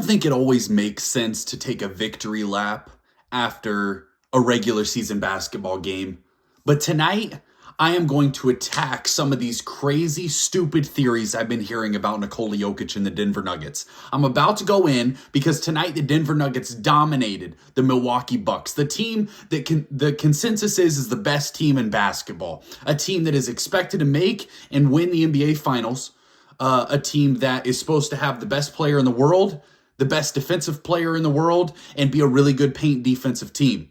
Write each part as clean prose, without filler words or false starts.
don't think it always makes sense to take a victory lap after a regular season basketball game. But tonight, I am going to attack some of these crazy, stupid theories I've been hearing about Nikola Jokic and the Denver Nuggets. I'm about to go in because tonight the Denver Nuggets dominated the Milwaukee Bucks, the team that the consensus is the best team in basketball, a team that is expected to make and win the NBA Finals, a team that is supposed to have the best player in the world, the best defensive player in the world, and be a really good paint defensive team.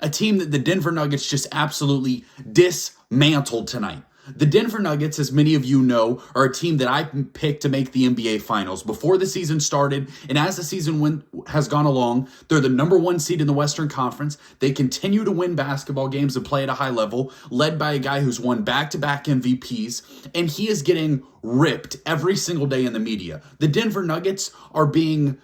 A team that the Denver Nuggets just absolutely dismantled tonight. The Denver Nuggets, as many of you know, are a team that I picked to make the NBA Finals before the season started, and as the season has gone along, they're the number one seed in the Western Conference. They continue to win basketball games and play at a high level, led by a guy who's won back-to-back MVPs, and he is getting ripped every single day in the media. The Denver Nuggets are being...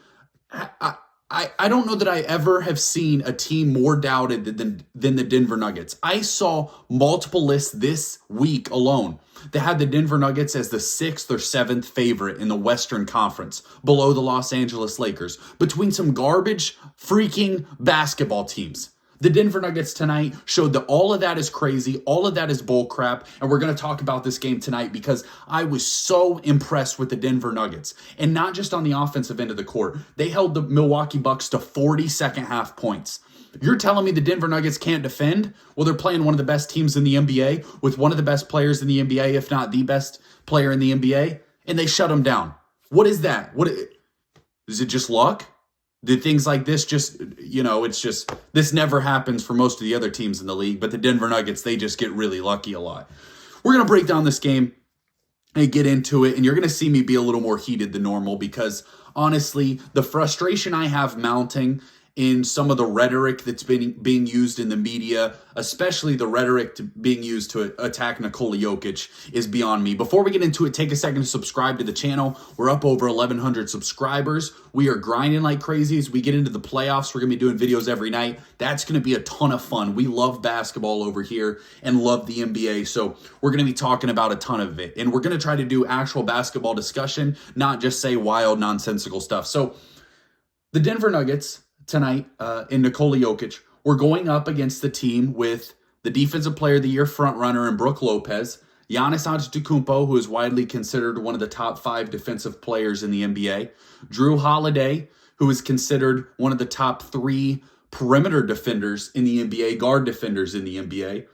I don't know that I ever have seen a team more doubted than the Denver Nuggets. I saw multiple lists this week alone that had the Denver Nuggets as the 6th or 7th favorite in the Western Conference, below the Los Angeles Lakers, between some garbage freaking basketball teams. The Denver Nuggets tonight showed that all of that is crazy, all of that is bullcrap, and we're going to talk about this game tonight because I was so impressed with the Denver Nuggets. And not just on the offensive end of the court. They held the Milwaukee Bucks to 40 second half points. You're telling me the Denver Nuggets can't defend? Well, they're playing one of the best teams in the NBA with one of the best players in the NBA, if not the best player in the NBA, and they shut them down. What is that? Is it just luck? Did things like this just, this never happens for most of the other teams in the league, but the Denver Nuggets, they just get really lucky a lot. We're going to break down this game and get into it, and you're going to see me be a little more heated than normal because, honestly, the frustration I have mounting in some of the rhetoric that's being used in the media, especially the rhetoric being used to attack Nikola Jokic, is beyond me. Before we get into it, take a second to subscribe to the channel. We're up over 1,100 subscribers. We are grinding like crazy as we get into the playoffs. We're going to be doing videos every night. That's going to be a ton of fun. We love basketball over here and love the NBA, so we're going to be talking about a ton of it. And we're going to try to do actual basketball discussion, not just say wild, nonsensical stuff. So the Denver Nuggets tonight in Nikola Jokic, we're going up against the team with the Defensive Player of the Year frontrunner in Brook Lopez, Giannis Antetokounmpo, who is widely considered one of the top 5 defensive players in the NBA, Jrue Holiday, who is considered one of the top 3 perimeter defenders in the NBA, guard defenders in the NBA,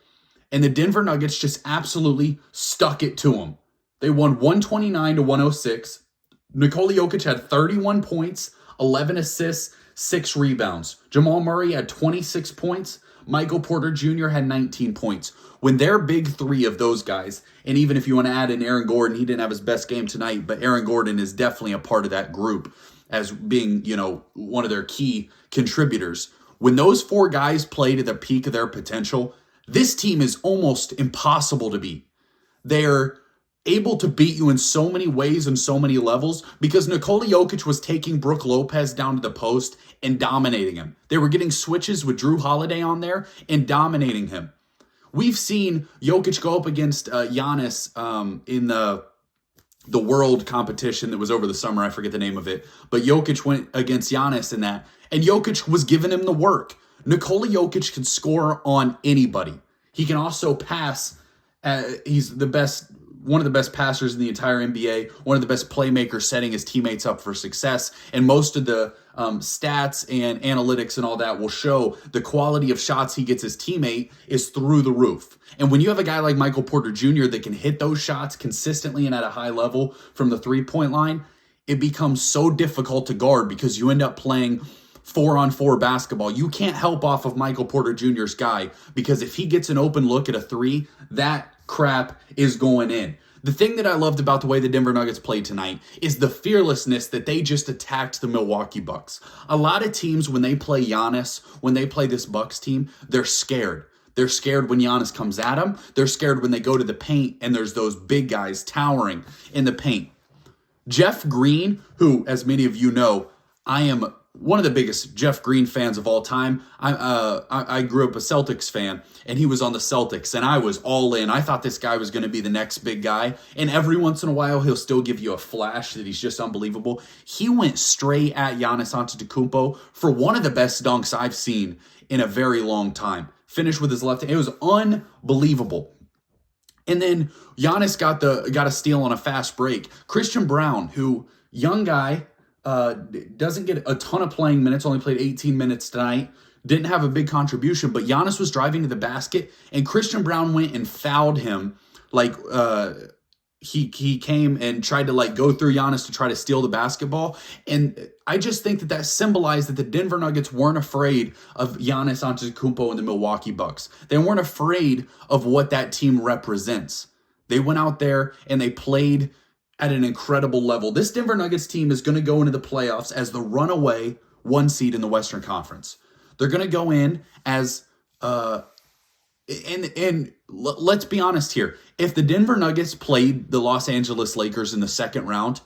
and the Denver Nuggets just absolutely stuck it to them. They won 129-106. Nikola Jokic had 31 points, 11 assists, 6 rebounds. Jamal Murray had 26 points. Michael Porter Jr. had 19 points. When their big 3 of those guys, and even if you want to add in Aaron Gordon, he didn't have his best game tonight, but Aaron Gordon is definitely a part of that group as being, one of their key contributors. When those 4 guys play to the peak of their potential, this team is almost impossible to beat. They're able to beat you in so many ways and so many levels because Nikola Jokic was taking Brook Lopez down to the post and dominating him. They were getting switches with Jrue Holiday on there and dominating him. We've seen Jokic go up against Giannis in the world competition that was over the summer. I forget the name of it. But Jokic went against Giannis in that, and Jokic was giving him the work. Nikola Jokic can score on anybody. He can also pass. He's one of the best passers in the entire NBA, one of the best playmakers setting his teammates up for success. And most of the stats and analytics and all that will show the quality of shots he gets his teammate is through the roof. And when you have a guy like Michael Porter Jr. that can hit those shots consistently and at a high level from the three-point line, it becomes so difficult to guard because you end up playing 4-on-4 basketball. You can't help off of Michael Porter Jr.'s guy because if he gets an open look at a 3, that crap is going in. The thing that I loved about the way the Denver Nuggets played tonight is the fearlessness that they just attacked the Milwaukee Bucks. A lot of teams, when they play Giannis, when they play this Bucks team, they're scared. They're scared when Giannis comes at them. They're scared when they go to the paint and there's those big guys towering in the paint. Jeff Green, who, as many of you know, I am one of the biggest Jeff Green fans of all time. I grew up a Celtics fan, and he was on the Celtics, and I was all in. I thought this guy was going to be the next big guy, and every once in a while, he'll still give you a flash that he's just unbelievable. He went straight at Giannis Antetokounmpo for one of the best dunks I've seen in a very long time. Finished with his left hand. It was unbelievable. And then Giannis got a steal on a fast break. Christian Braun, who, young guy, doesn't get a ton of playing minutes, only played 18 minutes tonight, didn't have a big contribution, but Giannis was driving to the basket, and Christian Braun went and fouled him. Like, he came and tried to like go through Giannis to try to steal the basketball. And I just think that symbolized that the Denver Nuggets weren't afraid of Giannis Antetokounmpo and the Milwaukee Bucks. They weren't afraid of what that team represents. They went out there and they played at an incredible level. This Denver Nuggets team is going to go into the playoffs as the runaway 1 seed in the Western Conference. They're going to go in as and let's be honest here. If the Denver Nuggets played the Los Angeles Lakers in the second round,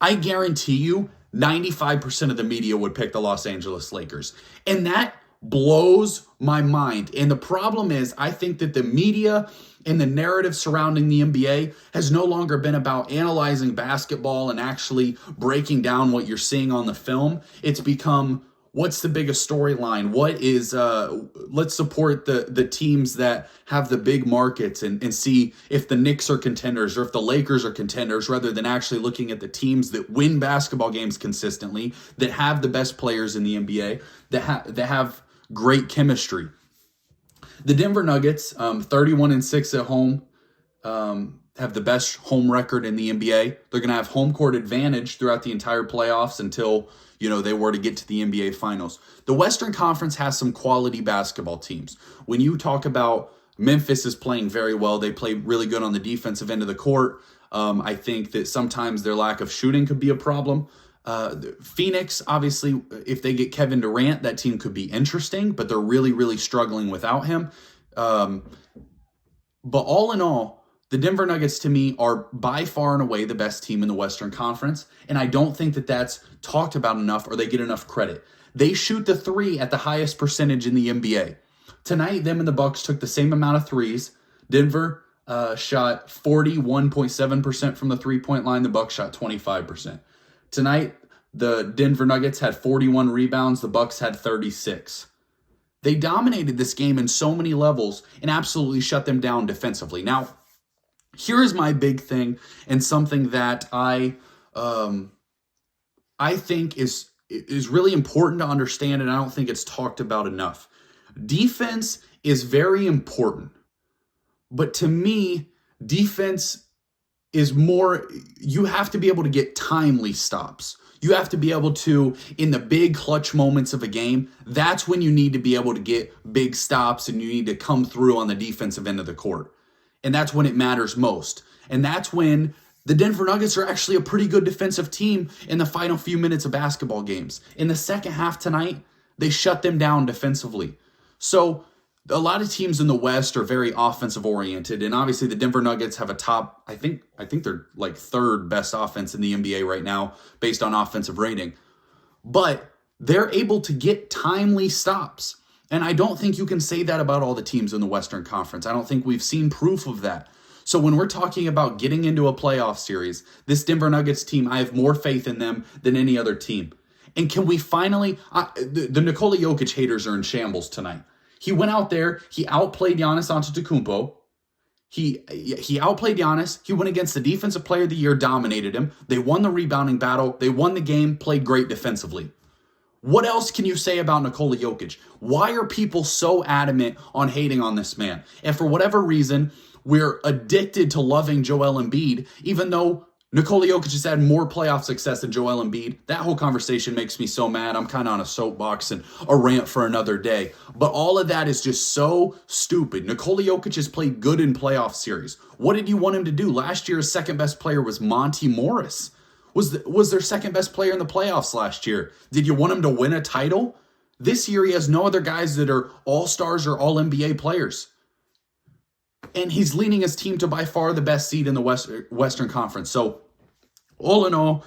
I guarantee you 95% of the media would pick the Los Angeles Lakers. And that blows my mind. And the problem is, I think that the media and the narrative surrounding the NBA has no longer been about analyzing basketball and actually breaking down what you're seeing on the film. It's become, what's the biggest storyline? What is, let's support the teams that have the big markets and see if the Knicks are contenders or if the Lakers are contenders, rather than actually looking at the teams that win basketball games consistently, that have the best players in the NBA, that have great chemistry. The Denver Nuggets, 31-6 at home, have the best home record in the NBA. They're going to have home court advantage throughout the entire playoffs until, they were to get to the NBA Finals. The Western Conference has some quality basketball teams. When you talk about Memphis is playing very well, they play really good on the defensive end of the court. I think that sometimes their lack of shooting could be a problem. Phoenix, obviously, if they get Kevin Durant, that team could be interesting, but they're really, really struggling without him. But all in all, the Denver Nuggets, to me, are by far and away the best team in the Western Conference, and I don't think that that's talked about enough or they get enough credit. They shoot the three at the highest percentage in the NBA. Tonight, them and the Bucks took the same amount of threes. Denver shot 41.7% from the three-point line. The Bucks shot 25%. Tonight, the Denver Nuggets had 41 rebounds. The Bucks had 36. They dominated this game in so many levels and absolutely shut them down defensively. Now, here is my big thing, and something that I think is really important to understand, and I don't think it's talked about enough. Defense is very important, but to me, defense is more, you have to be able to get timely stops. You have to be able to, in the big clutch moments of a game, that's when you need to be able to get big stops and you need to come through on the defensive end of the court. And that's when it matters most. And that's when the Denver Nuggets are actually a pretty good defensive team in the final few minutes of basketball games. In the second half tonight, they shut them down defensively. So a lot of teams in the West are very offensive oriented, and obviously the Denver Nuggets have a top, I think they're like third best offense in the NBA right now based on offensive rating. But they're able to get timely stops. And I don't think you can say that about all the teams in the Western Conference. I don't think we've seen proof of that. So when we're talking about getting into a playoff series, this Denver Nuggets team, I have more faith in them than any other team. And can we finally, the Nikola Jokic haters are in shambles tonight. He went out there, he outplayed Giannis Antetokounmpo. He outplayed Giannis. He went against the Defensive Player of the Year, dominated him. They won the rebounding battle. They won the game, played great defensively. What else can you say about Nikola Jokic? Why are people so adamant on hating on this man? And for whatever reason, we're addicted to loving Joel Embiid, even though Nikola Jokic has had more playoff success than Joel Embiid. That whole conversation makes me so mad. I'm kind of on a soapbox and a rant for another day. But all of that is just so stupid. Nikola Jokic has played good in playoff series. What did you want him to do? Last year's second best player was Monty Morris. Was their second best player in the playoffs last year? Did you want him to win a title? This year he has no other guys that are all-stars or all-NBA players. And he's leading his team to by far the best seed in the Western Conference. So all in all,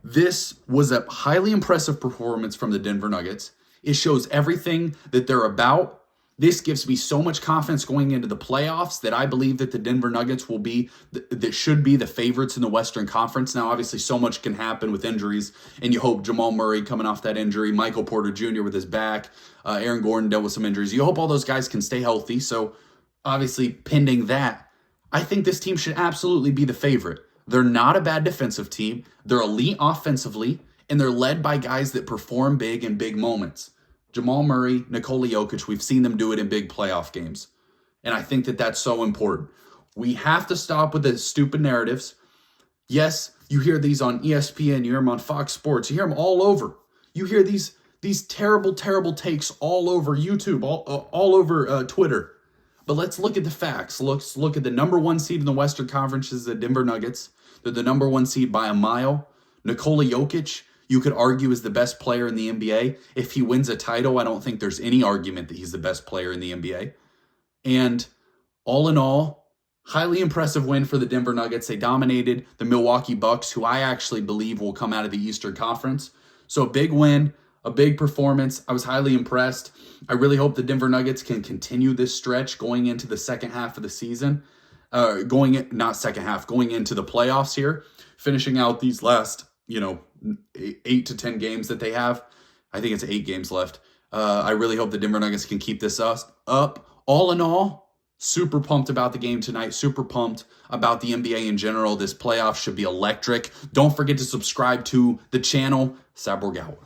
This was a highly impressive performance from the Denver Nuggets. It shows everything that they're about. This gives me so much confidence going into the playoffs that I believe that the Denver Nuggets that should be the favorites in the Western Conference. Now, obviously, so much can happen with injuries, and you hope Jamal Murray coming off that injury, Michael Porter Jr. with his back, Aaron Gordon dealt with some injuries. You hope all those guys can stay healthy. So, obviously, pending that, I think this team should absolutely be the favorite. They're not a bad defensive team. They're elite offensively, and they're led by guys that perform big in big moments. Jamal Murray, Nikola Jokic, we've seen them do it in big playoff games. And I think that that's so important. We have to stop with the stupid narratives. Yes, you hear these on ESPN, you hear them on Fox Sports, you hear them all over. You hear these terrible, terrible takes all over YouTube, all over Twitter. But let's look at the facts. Let's look at the number one seed in the Western Conference is the Denver Nuggets. They're the number one seed by a mile. Nikola Jokic, you could argue, is the best player in the NBA. If he wins a title, I don't think there's any argument that he's the best player in the NBA. And all in all, highly impressive win for the Denver Nuggets. They dominated the Milwaukee Bucks, who I actually believe will come out of the Eastern Conference. So a big win, a big performance. I was highly impressed. I really hope the Denver Nuggets can continue this stretch going into the second half of the season. Going into the playoffs here, finishing out these last, 8 to 10 games that they have. I think it's 8 games left. I really hope the Denver Nuggets can keep this up. All in all, super pumped about the game tonight. Super pumped about the NBA in general. This playoff should be electric. Don't forget to subscribe to the channel. Cyborg out.